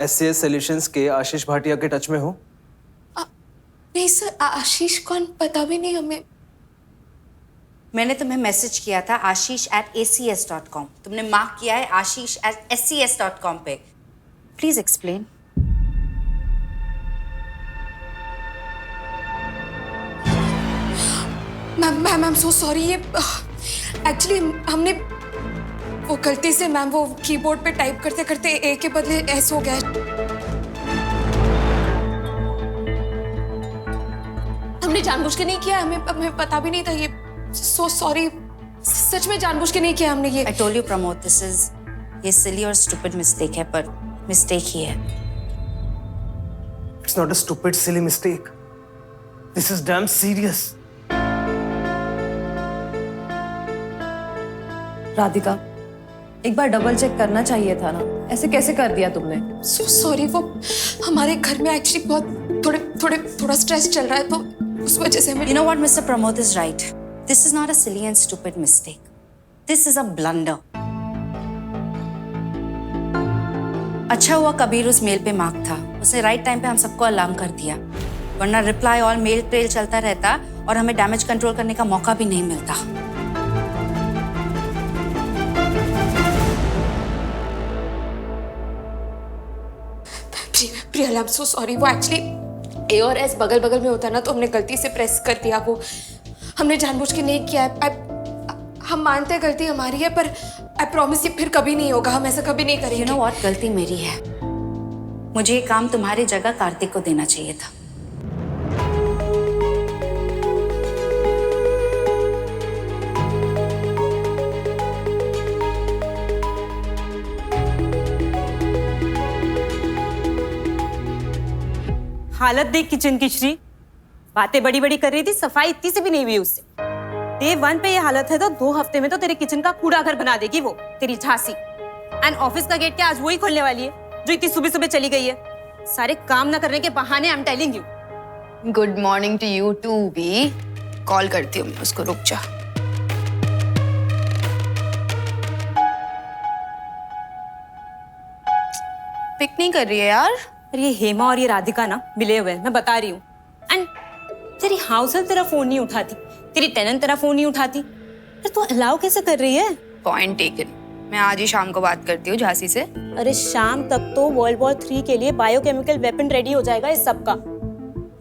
SCS solutions के आशीष भाटिया के touch में हो? नहीं सर, आशीष कौन पता भी नहीं हमें। मैंने तुम्हें मैसेज किया था ashish@acs.com। तुमने मार्क किया है ashish@scs.com पे। Please explain. Ma'am I am so sorry. ये एक्चुअली हमने वो गलती से मैम वो कीबोर्ड पे टाइप करते करते ए के बदले एस हो गया। हमने जानबूझ के नहीं किया, हमें पता भी नहीं था। ये सो सॉरी, सच में जानबूझ के नहीं किया हमने ये। I told you प्रमोद, ये सिली और स्टूपिड मिस्टेक है, पर मिस्टेक ही है। It's not a stupid silly mistake. This is damn serious. Radhika, एक बार डबल चेक करना चाहिए था ना, ऐसे कैसे कर दिया तुमने? सो सॉरी, वो हमारे घर में एक्चुअली बहुत थोड़ा स्ट्रेस चल रहा है, तो उस वजह से हमें। You know what, Mr. Pramod is right. This is not a silly and stupid mistake. This is a blunder. अच्छा हुआ कबीर उस मेल पे मार्क था, उसने राइट टाइम पे हम सबको अलार्म कर दिया, वरना रिप्लाई और मेल ट्रेल चलता रहता और हमें डैमेज कंट्रोल करने का मौका भी नहीं मिलता। Priyal, I am so sorry. वो एक्चुअली ए और एस बगल बगल में होता ना, तो हमने गलती से प्रेस कर दिया। वो हमने जानबूझ के नहीं किया है। हम मानते हैं गलती हमारी है, पर आई प्रॉमिस ये फिर कभी नहीं होगा, हम ऐसा कभी नहीं करेंगे। You know what, गलती मेरी है। मुझे ये काम तुम्हारी जगह कार्तिक को देना चाहिए था। हालत देख किचन की श्री, बातें बड़ी बड़ी कर रही थी, सफाई इतनी से भी नहीं हुई उससे। डे 1 पे ये हालत है तो 2 हफ्ते में तो तेरे किचन का कूड़ा घर बना देगी वो तेरी झांसी। एंड ऑफिस का गेट क्या आज वही खोलने वाली है जो इतनी सुबह सुबह चली गई है? सारे काम ना करने के बहाने। I am telling you. Good morning to you to be. Call करती हूँ मैं उसको, रुक जा। पिक नहीं कर रही है यार। अरे ये हेमा और ये राधिका ना मिले हुए हैं, मैं बता रही हूँ। एंड तेरी हाउस हेल्प तेरा फोन नहीं उठाती, तेरी टेनेंट तेरा फोन नहीं उठाती, अरे तू अलाउ कैसे कर रही है? Point taken. मैं आज ही शाम को बात करती हूँ झांसी से। अरे शाम तक तो वर्ल्ड वॉर 3 के लिए बायोकेमिकल वेपन रेडी हो जाएगा इस सब का।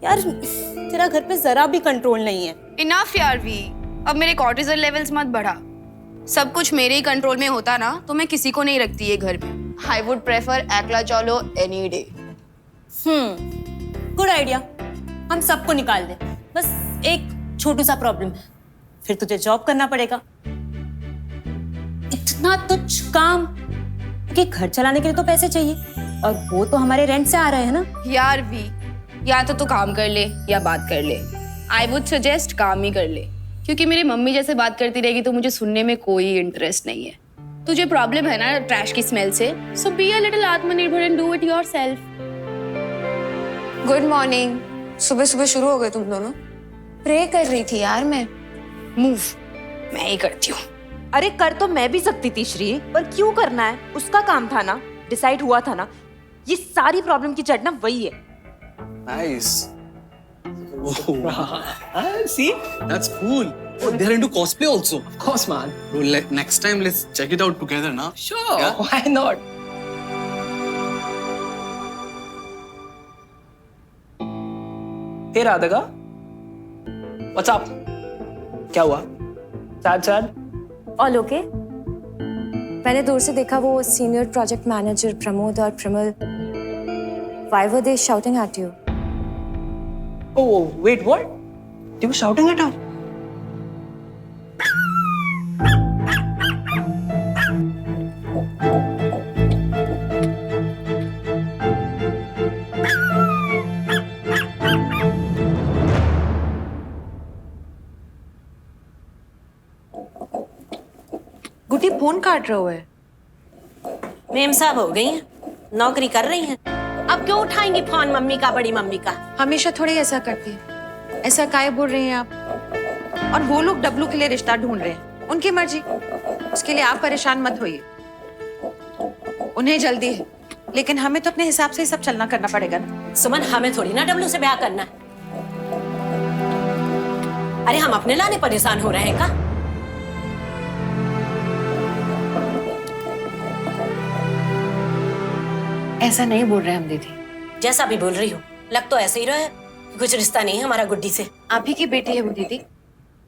यार तेरा घर पे जरा भी कंट्रोल नहीं है। इनफ यार वी, अब मेरे कॉर्टिसोल लेवल्स मत बढ़ा। सब कुछ मेरे ही कंट्रोल में होता ना तो मैं किसी को नहीं रखती ये घर में। आई वुड प्रेफर एकला चलो एनी डे। गुड आइडिया, हम सबको निकाल दे। बस एक छोटू सा प्रॉब्लम है, फिर तुझे जॉब करना पड़ेगा। इतना तुच्छ काम कि घर चलाने के लिए तो पैसे चाहिए, और वो तो हमारे रेंट से आ रहे हैं ना। यार वी, या तो तू काम कर ले या बात कर ले। आई वुड सजेस्ट काम ही कर ले, क्योंकि मेरी मम्मी जैसे बात करती रहेगी तो मुझे सुनने में कोई इंटरेस्ट नहीं है। तुझे प्रॉब्लम है ना ट्रैश की स्मेल से, सो बी अ लिटिल आत्मनिर्भर and do it yourself. Good morning. सुबह सुबह शुरू हो गए तुम दोनों? प्रे कर रही थी यार मैं। मूव मैं ही करती हूँ। अरे कर तो मैं भी सकती थी श्री, पर क्यों करना है? उसका काम था ना, डिसाइड हुआ था ना। ये सारी प्रॉब्लम की जड़ ना वही है। Nice. See? That's cool. Oh, they're into cosplay also. Of course, man. Bro, next time let's check it out together, na? Sure. Yeah? Why not? Hey, Radhika. What's up? क्या हुआ? Sad? All okay? मैंने दूर से देखा वो senior project manager Pramod और प्रमल। Why were they shouting at you? Oh, wait, what? They were shouting at her? गुटी phone काट रहे हुए। मेम साहब हो गई हैं, नौकरी कर रही हैं, अब क्यों उठाएंगी फोन मम्मी का, बड़ी मम्मी का? हमेशा थोड़ी ऐसा करती है। ऐसा काहे बोल रहे हैं आप? और वो लोग डब्लू के लिए रिश्ता ढूंढ रहे हैं, उनकी मर्जी। उसके लिए आप परेशान मत होइए, उन्हें जल्दी है। लेकिन हमें तो अपने हिसाब से ही सब चलना करना पड़ेगा ना। सुमन, हमें थोड़ी ना डब्लू से ब्याह करना है। अरे हम अपने लाने परेशान हो रहे हैं का? ऐसा नहीं बोल रहे हम दीदी। जैसा भी बोल रही हो, लग तो ऐसे ही रहा है। कुछ रिश्ता नहीं है हमारा गुड्डी से। आप ही की बेटी है वो दीदी।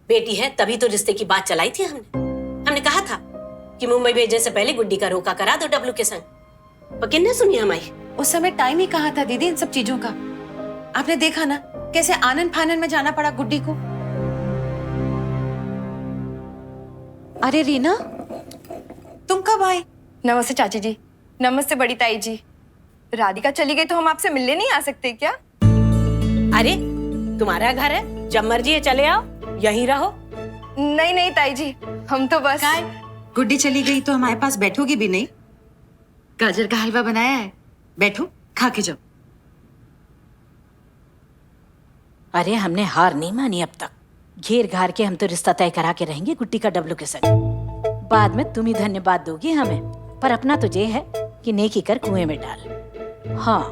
बेटी है तभी तो रिश्ते की बात चलाई थी हमने कहा था कि मुंबई भेजने से पहले गुड्डी का रोका करा दो डब्लू के संग। पर किन्ने सुनी हमारी? उस समय टाइम ही कहाँ था दीदी इन सब चीजों का। आपने देखा ना कैसे आनन फानन में जाना पड़ा गुड्डी को। अरे रीना, तुम कब आए? नमस्ते चाची जी। नमस्ते बड़ी ताई जी। राधिका चली गई तो हम आपसे मिलने नहीं आ सकते क्या? अरे तुम्हारा घर है, जब मर्जी है चले आओ, यहीं रहो। नहीं नहीं ताई जी, हम तो बस। गुड्डी चली गई तो हमारे पास बैठोगी भी नहीं? गाजर का हलवा बनाया है, बैठो खा के जाओ। अरे हमने हार नहीं मानी अब तक। घेर घार के हम तो रिश्ता तय करा के रहेंगे गुड्डी का डब्लू के संग। बाद में तुम ही धन्यवाद दोगी हमें, पर अपना तो ये है कि नेकी कर कुएं में डाल। हाँ।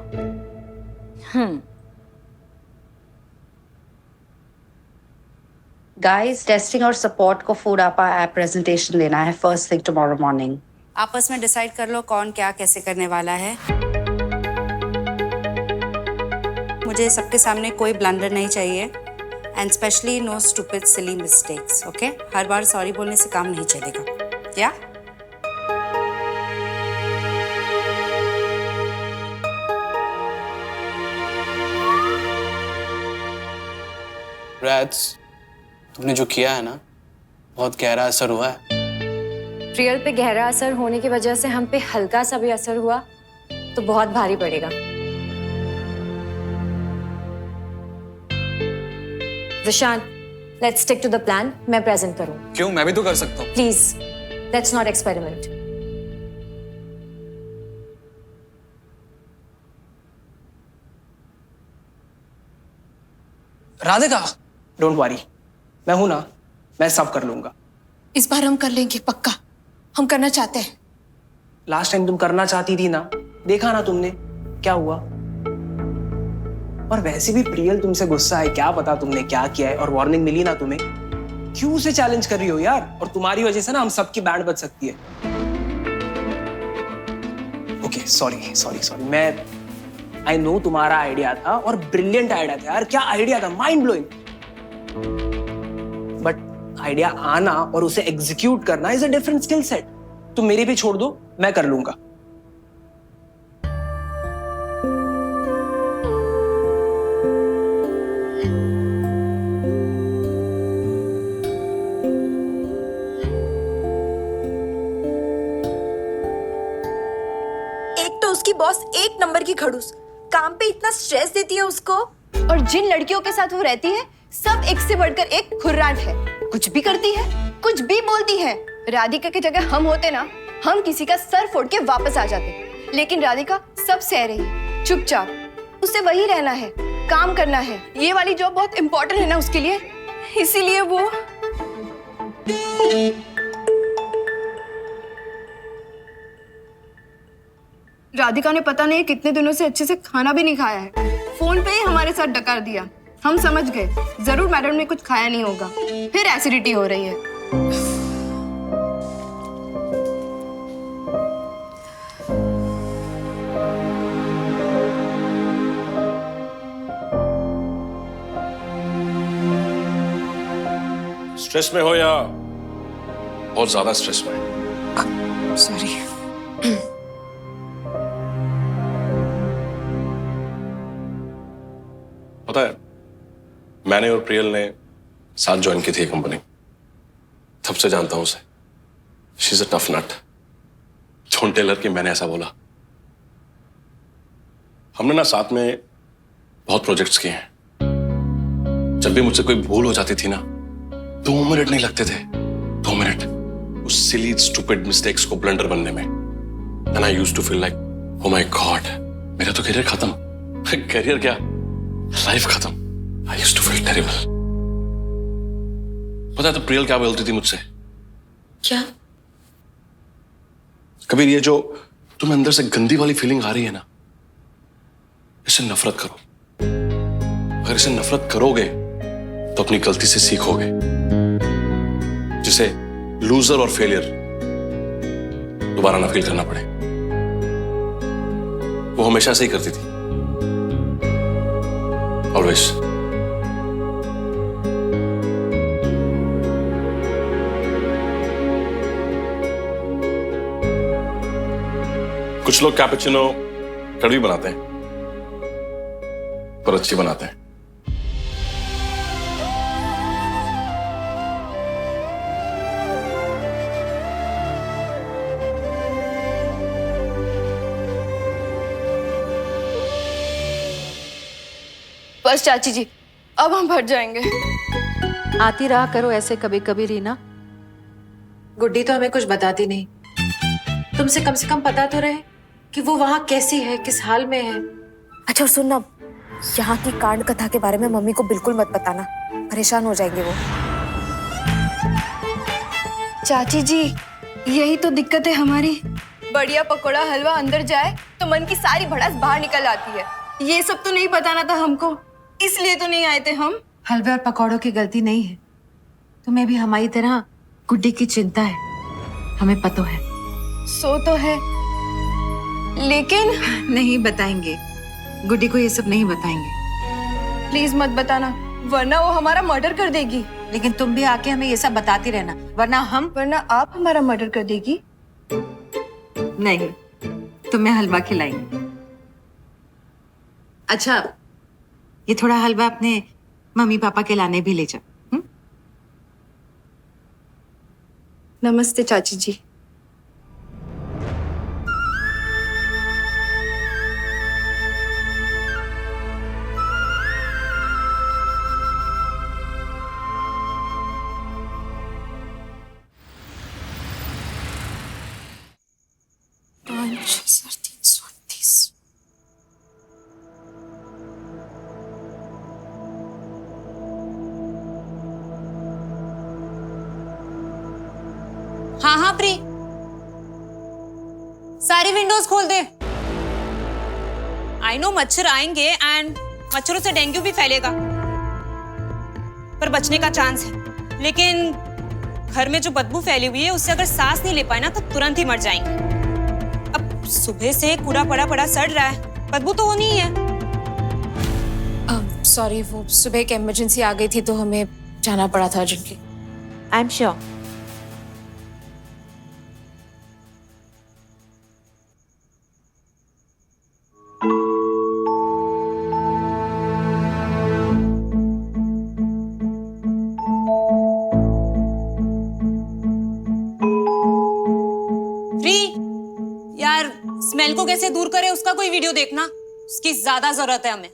गाइस, टेस्टिंग और सपोर्ट को फूड आपा ऐप प्रेजेंटेशन लेना है फर्स्ट थिंग टुमारो मॉर्निंग। आपस में डिसाइड कर लो कौन क्या कैसे करने वाला है। मुझे सबके सामने कोई ब्लंडर नहीं चाहिए and specially no stupid silly mistakes. Okay, हर बार सॉरी बोलने से काम नहीं चलेगा। या रैट्स, तुमने जो किया है ना, बहुत गहरा असर हुआ है। प्रियल पे गहरा असर होने की वजह से हम पे हल्का सा भी असर हुआ तो बहुत भारी पड़ेगा। Vishant, let's stick to the plan. मैं प्रेजेंट करूं। क्यों? मैं भी तो कर सकता हूँ। Please, let's not experiment. Radhika, don't worry, मैं हूं ना, मैं सब कर लूंगा। इस बार हम कर लेंगे पक्का। हम करना चाहते हैं। लास्ट टाइम तुम करना चाहती थी ना, देखा ना तुमने क्या हुआ। और वैसे भी प्रियल तुमसे गुस्सा है, क्या पता तुमने क्या किया है, और वार्निंग मिली ना तुम्हें, क्यों उसे चैलेंज कर रही हो यार? और तुम्हारी वजह से ना हम सबकी बैंड बज सकती है। Okay, sorry sorry sorry. मैं आई नो तुम्हारा आइडिया था और ब्रिलियंट आइडिया था यार। क्या आइडिया था, माइंड ब्लोइंग। बट आइडिया आना और उसे एग्जीक्यूट करना is a different skill set. तुम मेरे पे छोड़ दो, मैं कर लूंगा। एक तो उसकी बॉस एक नंबर की खड़ूस, काम पे इतना स्ट्रेस देती है उसको। और जिन लड़कियों के साथ वो रहती है सब एक से बढ़कर एक खुर्राट है। कुछ भी करती है, कुछ भी बोलती है। राधिका की जगह हम होते ना, हम किसी का सर फोड़ के वापस आ जाते। लेकिन राधिका सब सह रही, चुपचाप। उसे वही रहना है, काम करना है। ये वाली जॉब बहुत इंपॉर्टेंट है ना उसके लिए, इसीलिए वो। राधिका ने पता नहीं कितने दिनों से अच्छे से खाना भी नहीं खाया है। फोन पे ही हमारे साथ डकार दिया। हम समझ गए जरूर मैडम ने कुछ खाया नहीं होगा, फिर एसिडिटी हो रही है। स्ट्रेस में हो या बहुत ज्यादा स्ट्रेस में? सॉरी। पता है, मैंने और प्रियल ने साथ ज्वाइन की थी कंपनी। तब से जानता हूं उसे। She is a tough nut. John Taylor की मैंने ऐसा बोला। हमने ना साथ में बहुत प्रोजेक्ट्स किए हैं। जब भी मुझसे कोई भूल हो जाती थी ना, 2 मिनट नहीं लगते थे। 2 मिनट उस सिली स्टूपिड मिस्टेक्स को ब्लंडर बनने में। And I used to feel like, oh my God, मेरा तो करियर खत्म। करियर क्या, लाइफ खत्म। I used to feel terrible. पता है तो प्रियल क्या बोलती थी मुझसे? क्या? कबीर, ये जो तुम्हें अंदर से गंदी वाली फीलिंग आ रही है ना, इससे नफरत करो। अगर इसे नफरत करोगे तो अपनी गलती से सीखोगे, जिसे लूजर और फेलियर दोबारा ना फील करना पड़े। वो हमेशा से ही करती थी, ऑलवेज। कुछ लोग कैपुचिनो कड़वी बनाते हैं, पर अच्छी बनाते हैं। बस चाची जी, अब हम भर जाएंगे। आती रहा करो ऐसे कभी कभी रीना। गुड्डी तो हमें कुछ बताती नहीं। तुमसे कम से कम पता तो रहे कि वो वहाँ कैसी है, किस हाल में है। अच्छा सुनना, यहाँ की कांड कथा के बारे में मम्मी को बिल्कुल मत बताना, परेशान हो जाएंगे वो। चाची जी, यही तो दिक्कत है हमारी। बढ़िया पकोड़ा हलवा अंदर जाए तो मन की सारी भड़ास बाहर निकल आती है। ये सब तो नहीं बताना था हमको, इसलिए तो नहीं आए थे हम। हलवे और पकौड़ों की गलती नहीं है, तुम्हें भी हमारी तरह गुड्डी की चिंता है, हमें पता है। सो तो है, लेकिन नहीं बताएंगे, गुड्डी को ये सब नहीं बताएंगे। प्लीज मत बताना, वरना वो हमारा मर्डर कर देगी। लेकिन तुम भी आके हमें ये सब बताती रहना, वरना आप हमारा मर्डर कर देगी। नहीं, तुम्हें हलवा खिलाएंगे। अच्छा, ये थोड़ा हलवा अपने मम्मी पापा के लाने भी ले जाओ। नमस्ते चाची जी। हाँ हाँ प्री, सारी विंडोज खोल दे। आई नो मच्छर आएंगे एंड मच्छरों से डेंगू भी फैलेगा, पर बचने का चांस है। लेकिन घर में जो बदबू फैली हुई है उससे अगर सांस नहीं ले पाए ना तो तुरंत ही मर जाएंगे। अब सुबह से कूड़ा पड़ा पड़ा सड़ रहा है, बदबू तो होनी ही है। सॉरी, वो सुबह एक इमरजेंसी आ गई थी तो हमें जाना पड़ा था अर्जेंटली। I am sure. यार स्मेल को कैसे दूर करे उसका कोई वीडियो देखना, उसकी ज्यादा जरूरत है हमें।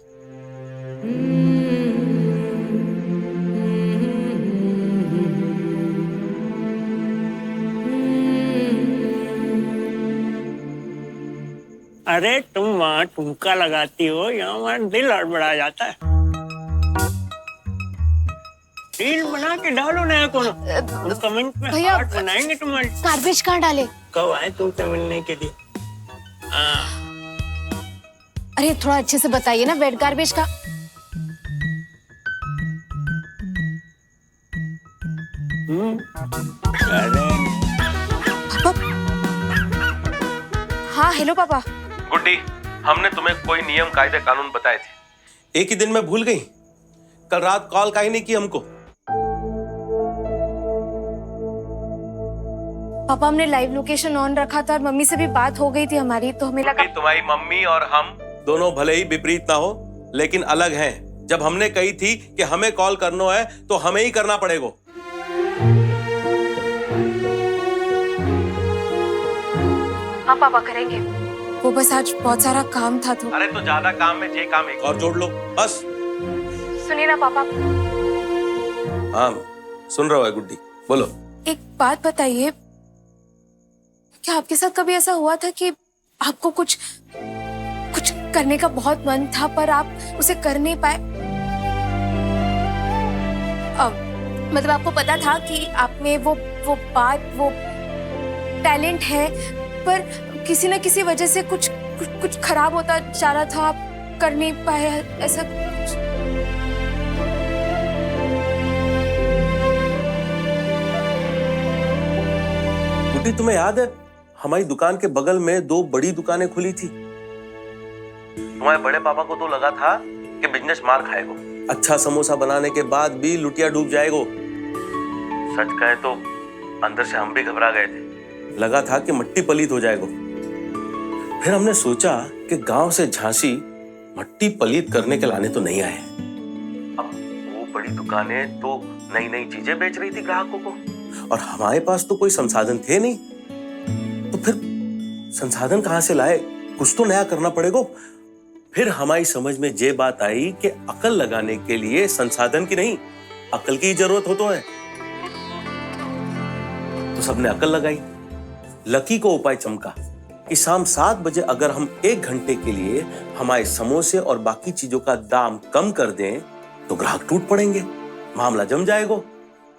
अरे तुम वहाँ ठुमका लगाती हो, यहाँ हमारा दिल हड़बड़ा जाता है। रील बना के डालो ना कोनो, कमेंट में हार्ट बनाएंगे तुम्हारी। गार्बेज कहाँ डाले? कब आए तुमसे मिलने के लिए? अरे थोड़ा अच्छे से बताइए ना, वेट गार्बेज का। हाँ हेलो पापा। गुड्डी, हमने तुम्हें कोई नियम कायदे कानून बताए थे, एक ही दिन में भूल गई? कल रात कॉल का ही नहीं की हमको। पापा हमने लाइव लोकेशन ऑन रखा था और मम्मी से भी बात हो गई थी हमारी, तो हमें लगा तुम्हारी मम्मी और हम दोनों भले ही विपरीत ना हो लेकिन अलग हैं। जब हमने कही थी कि हमें कॉल करना है तो हमें ही करना पड़ेगा। हाँ पापा करेंगे, वो बस आज बहुत सारा काम था तो। अरे तो ज्यादा काम में जे काम एक और जोड़ लो बस। सुनिए ना पापा। हाँ सुन रहा है गुड्डी, बोलो। एक बात बताइए, क्या आपके साथ कभी ऐसा हुआ था कि आपको कुछ करने का बहुत मन था पर आप उसे कर नहीं पाए? मतलब आपको पता था कि आप में वो बात, वो टैलेंट है, पर किसी न किसी वजह से कुछ खराब होता जा रहा था, आप कर नहीं पाए ऐसा कुछ। गुड्डी, तुम्हें याद है हमारी दुकान के बगल में 2 बड़ी दुकानें खुली थी? तुम्हारे बड़े पापा को तो लगा था कि बिजनेस मार खाएगा, अच्छा समोसा बनाने के बाद भी लुटिया डूब जाएगा। सच कहे तो अंदर से हम भी घबरा गए थे, लगा था कि मट्टी पलीत हो जाएगा। फिर हमने सोचा कि गांव से झांसी मट्टी पलीत करने के लाने तो नहीं आए। अब वो बड़ी दुकानें तो नई नई चीजें बेच रही थी ग्राहकों को, और हमारे पास तो कोई संसाधन थे नहीं। तो फिर संसाधन कहां से लाए? कुछ तो नया करना पड़ेगा। फिर हमारी समझ में ये बात आई कि अकल लगाने के लिए संसाधन की नहीं, अकल की जरूरत हो तो है। तो सबने अकल लगाई। लकी को उपाय चमका कि शाम 7 बजे अगर हम 1 घंटे के लिए हमारे समोसे और बाकी चीजों का दाम कम कर दें तो ग्राहक टूट पड़ेंगे, मामला जम जाएगा।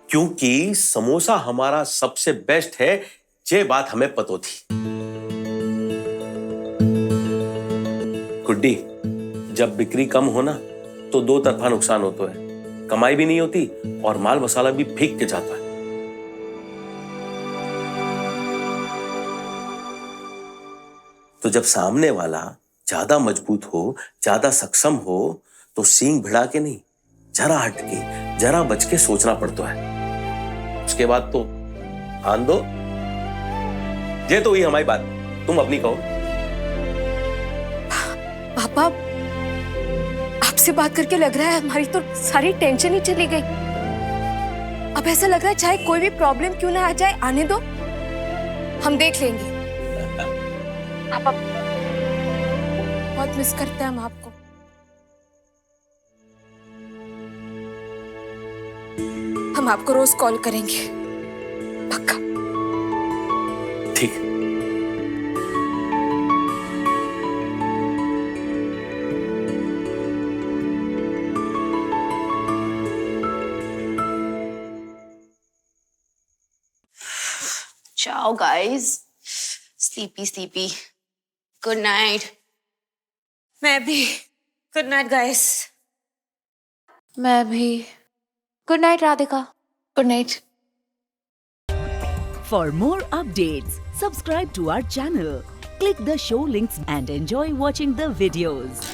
क्योंकि समोसा हमारा सबसे बेस्ट है, ये बात हमें पतो थी। गुड्डी, जब बिक्री कम हो ना तो 2 तरफा नुकसान होता है, कमाई भी नहीं होती और माल मसाला भी फीक के जाता है। तो जब सामने वाला ज्यादा मजबूत हो, ज्यादा सक्षम हो, तो सींग भिड़ा के नहीं, जरा हट के, जरा बच के सोचना पड़ता है। उसके बाद तो आन दो। ये तो हुई हमारी बात, तुम अपनी कहो। पापा, आपसे बात करके लग रहा है हमारी तो सारी टेंशन ही चली गई। अब ऐसा लग रहा है चाहे कोई भी प्रॉब्लम क्यों ना आ जाए, आने दो, हम देख लेंगे। पापा, बहुत मिस करते हैं हम आपको। हम आपको रोज कॉल करेंगे, पक्का। ठीक। Ciao, guys. Sleepy. Good night. मैं भी। Good night guys. मैं भी। Good night Radhika. Good night. For more updates, subscribe to our channel, click the show links and enjoy watching the videos.